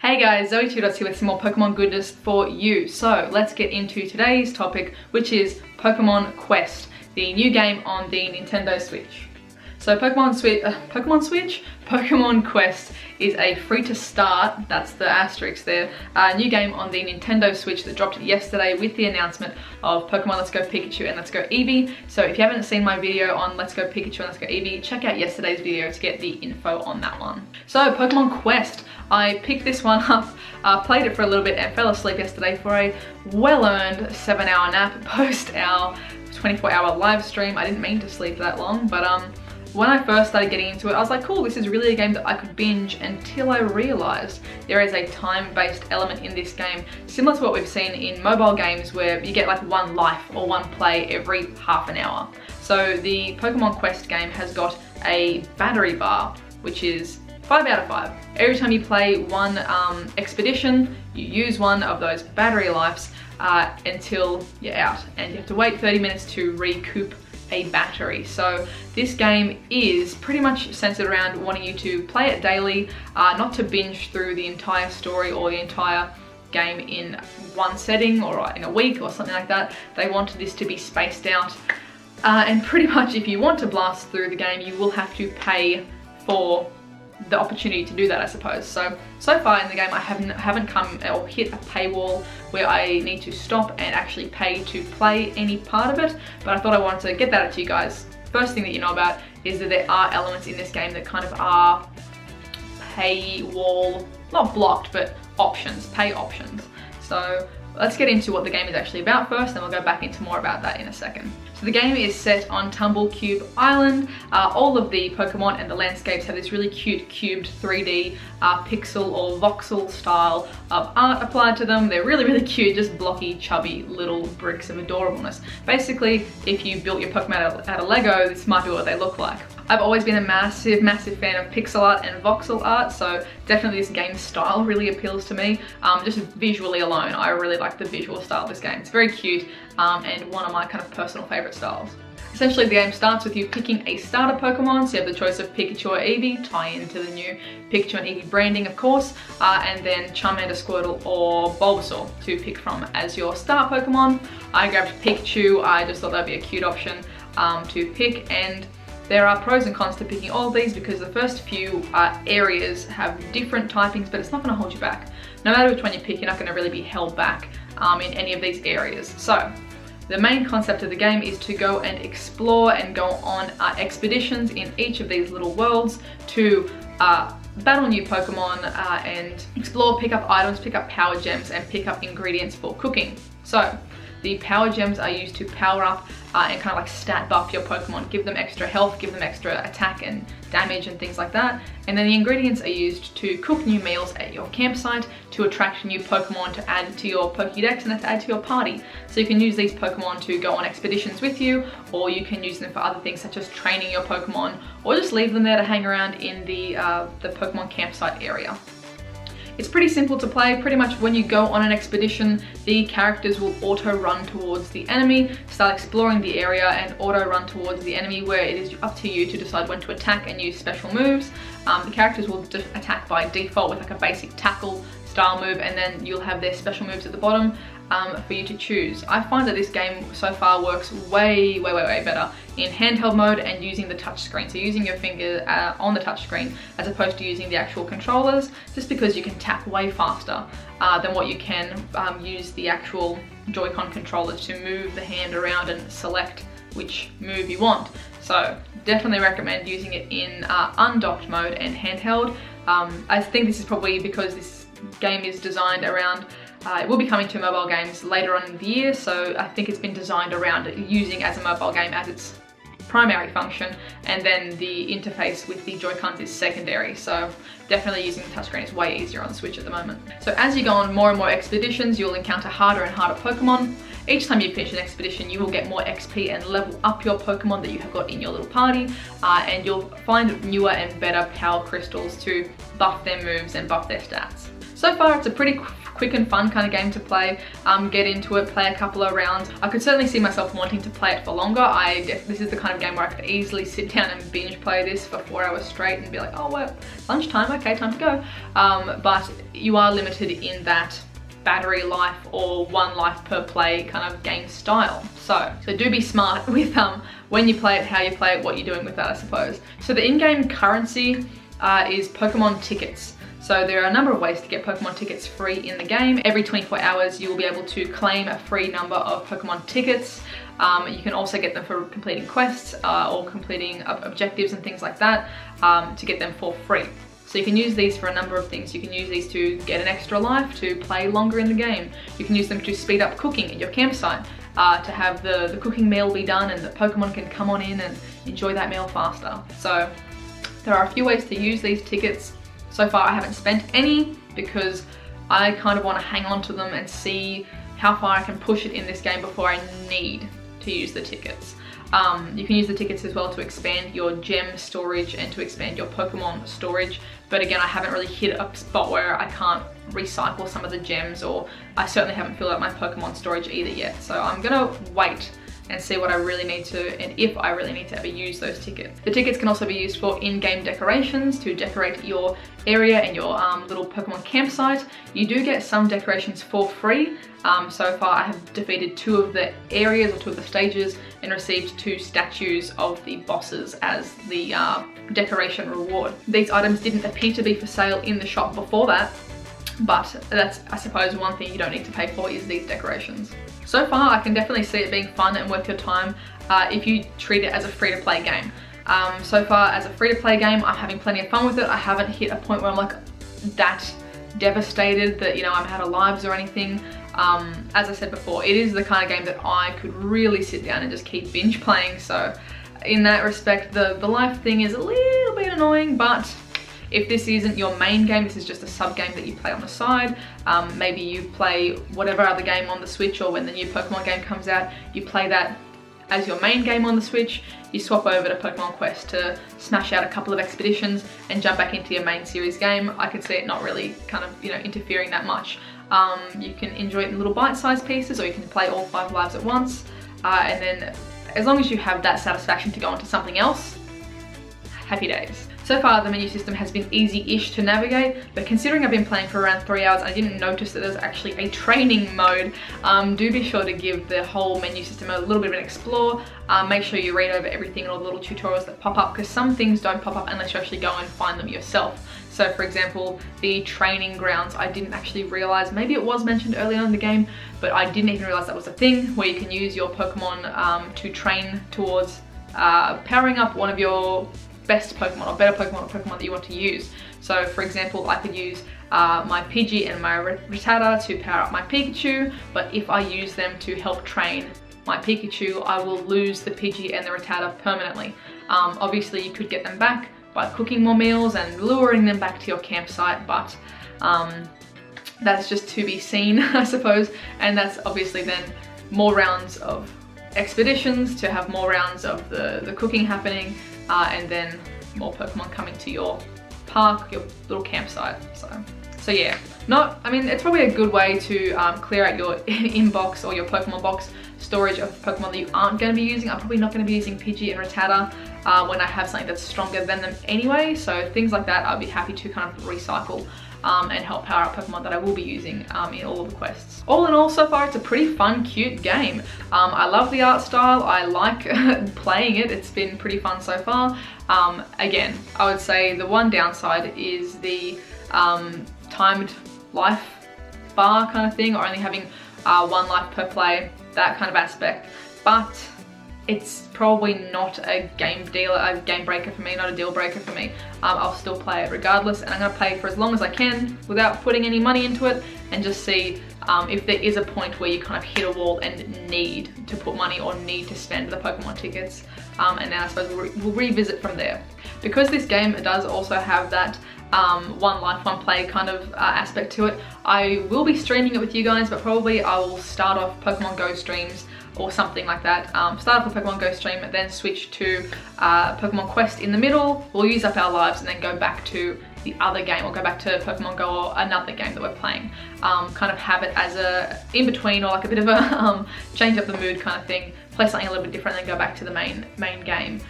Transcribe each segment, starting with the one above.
Hey guys, Zoe2Dots here with some more Pokemon goodness for you. So let's get into today's topic, which is Pokemon Quest, the new game on the Nintendo Switch. So Pokemon Quest is a free to start, that's the asterisk there, new game on the Nintendo Switch that dropped yesterday with the announcement of Pokemon Let's Go Pikachu and Let's Go Eevee. So if you haven't seen my video on Let's Go Pikachu and Let's Go Eevee, check out yesterday's video to get the info on that one. So Pokemon Quest, I picked this one up, played it for a little bit and fell asleep yesterday for a well-earned 7-hour nap post our 24-hour live stream. I didn't mean to sleep that long, but when I first started getting into it, I was like, cool, this is really a game that I could binge, until I realized there is a time-based element in this game, similar to what we've seen in mobile games where you get like one life or one play every half an hour. So the Pokemon Quest game has got a battery bar, which is 5 out of 5. Every time you play one expedition, you use one of those battery lives until you're out, and you have to wait 30 minutes to recoup a battery. So this game is pretty much centered around wanting you to play it daily, not to binge through the entire story or the entire game in one setting or in a week or something like that. They wanted this to be spaced out, and pretty much if you want to blast through the game, you will have to pay for the opportunity to do that, I suppose. So far in the game I haven't come or hit a paywall where I need to stop and actually pay to play any part of it, but I thought I wanted to get that out to you guys. First thing that you know about is that there are elements in this game that kind of are paywall, not blocked, but options, pay options. So let's get into what the game is actually about first, then we'll go back into more about that in a second. So the game is set on Tumblecube Island. All of the Pokemon and the landscapes have this really cute cubed 3D pixel or voxel style of art applied to them. They're really cute, just blocky, chubby little bricks of adorableness. Basically, if you built your Pokemon out of Lego, this might be what they look like. I've always been a massive fan of pixel art and voxel art, so definitely this game style really appeals to me. Just visually alone, I really like the visual style of this game. It's very cute and one of my kind of personal favorite styles. Essentially, the game starts with you picking a starter Pokemon, so you have the choice of Pikachu or Eevee, tie into the new Pikachu and Eevee branding, of course, and then Charmander, Squirtle, or Bulbasaur to pick from as your start Pokemon. I grabbed Pikachu. I just thought that'd be a cute option to pick, and there are pros and cons to picking all of these because the first few areas have different typings, but it's not going to hold you back. No matter which one you pick, you're not going to really be held back in any of these areas. So the main concept of the game is to go and explore and go on expeditions in each of these little worlds to battle new Pokemon and explore, pick up items, pick up power gems, and pick up ingredients for cooking. So the power gems are used to power up and kind of like stat buff your Pokemon, give them extra health, give them extra attack and damage and things like that. And then the ingredients are used to cook new meals at your campsite to attract new Pokemon to add to your Pokédex and to add to your party. So you can use these Pokemon to go on expeditions with you, or you can use them for other things such as training your Pokemon, or just leave them there to hang around in the Pokemon campsite area. It's pretty simple to play. Pretty much when you go on an expedition, the characters will auto-run towards the enemy, start exploring the area and auto-run towards the enemy, where it is up to you to decide when to attack and use special moves. The characters will just attack by default with like a basic tackle style move, and then you'll have their special moves at the bottom for you to choose. I find that this game so far works way better in handheld mode and using the touch screen. So using your finger on the touch screen as opposed to using the actual controllers, just because you can tap way faster than what you can use the actual Joy-Con controllers to move the hand around and select which move you want. So definitely recommend using it in undocked mode and handheld. I think this is probably because this game is designed around it will be coming to mobile games later on in the year, so I think it's been designed around using as a mobile game as its primary function, and then the interface with the Joy-Cons is secondary, so definitely using the touchscreen is way easier on the Switch at the moment. So as you go on more and more expeditions, you'll encounter harder and harder Pokemon. Each time you finish an expedition, you will get more XP and level up your Pokemon that you have got in your little party, and you'll find newer and better power crystals to buff their moves and buff their stats. So far it's a pretty quick and fun kind of game to play. Get into it, play a couple of rounds. I could certainly see myself wanting to play it for longer. This is the kind of game where I could easily sit down and binge play this for 4 hours straight and be like, oh well, lunchtime, okay, time to go. But you are limited in that battery life or 1 life per play kind of game style. So do be smart with when you play it, how you play it, what you're doing with that, I suppose. So the in-game currency is Pokemon tickets. So there are a number of ways to get Pokemon tickets free in the game. Every 24 hours you will be able to claim a free number of Pokemon tickets. You can also get them for completing quests or completing objectives and things like that to get them for free. So you can use these for a number of things. You can use these to get an extra life, to play longer in the game. You can use them to speed up cooking at your campsite, to have the cooking meal be done and the Pokemon can come on in and enjoy that meal faster. So there are a few ways to use these tickets. So far I haven't spent any because I kind of want to hang on to them and see how far I can push it in this game before I need to use the tickets. You can use the tickets as well to expand your gem storage and to expand your Pokemon storage. But again, I haven't really hit a spot where I can't recycle some of the gems, or I certainly haven't filled out my Pokemon storage either yet. So I'm gonna wait and see what I really need to, and if I really need to ever use those tickets. The tickets can also be used for in-game decorations to decorate your area and your little Pokemon campsite. You do get some decorations for free. So far I have defeated 2 of the areas or 2 of the stages and received 2 statues of the bosses as the decoration reward. These items didn't appear to be for sale in the shop before that, but that's, I suppose, one thing you don't need to pay for is these decorations. So far, I can definitely see it being fun and worth your time if you treat it as a free-to-play game. So far, as a free-to-play game, I'm having plenty of fun with it. I haven't hit a point where I'm like that devastated that, you know, I'm out of lives or anything. As I said before, it is the kind of game that I could really sit down and just keep binge playing. So in that respect, the life thing is a little bit annoying, but if this isn't your main game, this is just a sub game that you play on the side. Maybe you play whatever other game on the Switch, or when the new Pokemon game comes out, you play that as your main game on the Switch. You swap over to Pokemon Quest to smash out a couple of expeditions and jump back into your main series game. I could see it not really kind of, you know, interfering that much. You can enjoy it in little bite-sized pieces, or you can play all 5 lives at once. And then as long as you have that satisfaction to go on to something else, happy days. So far, the menu system has been easy-ish to navigate, but considering I've been playing for around 3 hours, I didn't notice that there's actually a training mode. Do be sure to give the whole menu system a little bit of an explore. Make sure you read over everything and all the little tutorials that pop up, because some things don't pop up unless you actually go and find them yourself. So for example, the training grounds, I didn't actually realize, maybe it was mentioned earlier in the game, but I didn't even realize that was a thing where you can use your Pokemon to train towards powering up one of your best Pokemon or better Pokemon, or Pokemon that you want to use. So for example, I could use my Pidgey and my Rattata to power up my Pikachu, but if I use them to help train my Pikachu, I will lose the Pidgey and the Rattata permanently. Obviously you could get them back by cooking more meals and luring them back to your campsite, but that's just to be seen, I suppose. And that's obviously then more rounds of expeditions to have more rounds of the cooking happening, and then more Pokemon coming to your park, your little campsite. So yeah, I mean, it's probably a good way to clear out your inbox or your Pokemon box storage of Pokemon that you aren't going to be using. I'm probably not going to be using Pidgey and Rattata when I have something that's stronger than them anyway. So things like that, I'll be happy to kind of recycle and help power up Pokemon that I will be using in all of the quests. All in all, so far, it's a pretty fun, cute game. I love the art style. I like playing it. It's been pretty fun so far. Again, I would say the one downside is the timed life bar kind of thing, or only having 1 life per play, that kind of aspect. But it's probably not a game breaker for me, not a deal breaker for me. I'll still play it regardless, and I'm gonna play for as long as I can without putting any money into it, and just see if there is a point where you kind of hit a wall and need to put money or need to spend the Pokemon tickets, and then I suppose we'll revisit from there. Because this game does also have that 1 life, 1 play kind of aspect to it, I will be streaming it with you guys, but probably I will start off Pokemon Go streams or something like that. Start off with Pokemon Go stream, then switch to Pokemon Quest in the middle. We'll use up our lives and then go back to the other game or go back to Pokemon Go or another game that we're playing. Kind of have it as a in-between or like a bit of a change up the mood kind of thing. Play something a little bit different and then go back to the main game.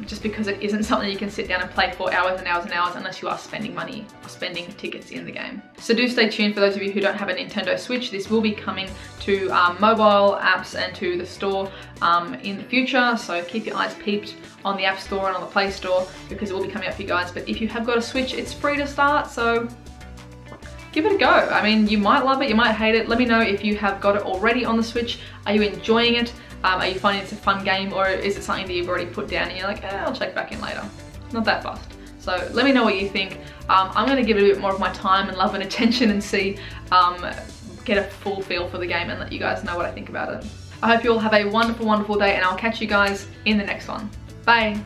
Just because it isn't something you can sit down and play for hours and hours and hours unless you are spending money or spending tickets in the game. So do stay tuned for those of you who don't have a Nintendo Switch. This will be coming to mobile apps and to the store in the future, so keep your eyes peeped on the App Store and on the Play Store because it will be coming up for you guys. But if you have got a Switch, it's free to start, so give it a go. I mean, you might love it, you might hate it. Let me know if you have got it already on the Switch. Are you enjoying it? Are you finding it's a fun game, or is it something that you've already put down and you're like, I'll check back in later? Not that fast. So let me know what you think. I'm going to give it a bit more of my time and love and attention and see, get a full feel for the game and let you guys know what I think about it. I hope you all have a wonderful, wonderful day, and I'll catch you guys in the next one. Bye.